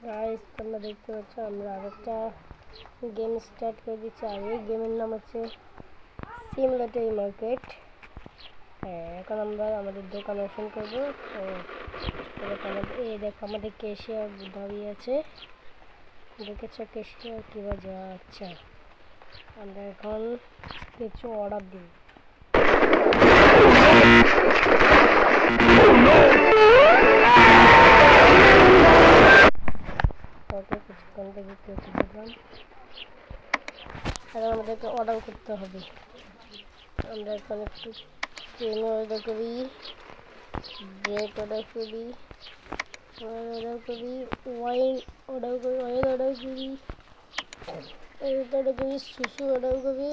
Guys তোমরা দেখতে পাচ্ছ আমরা আরেকটা গেম স্টার্ট করে দিচ্ছি আর এই গেমের নাম হচ্ছে সিমুলেটর মার্কেট। হ্যাঁ, এখন আমরা আমাদের দোকান ওপেন করবো। দেখো আমাদের ক্যাশিয়ার দাঁড়িয়ে আছে, দেখেছো ক্যাশিয়ার কি বাজা। আচ্ছা আমরা এখন কিছু অর্ডার দিই। কিছুক্ষণ থেকে কেটে দিলাম। এখন আমাদেরকে অর্ডার করতে হবে। আমরা এখন একটু ট্রেন অর্ডার করি, ব্রেড অর্ডার করি, অর্ডার করি, ওয়াইন অর্ডার করি, সুসু অর্ডার করি।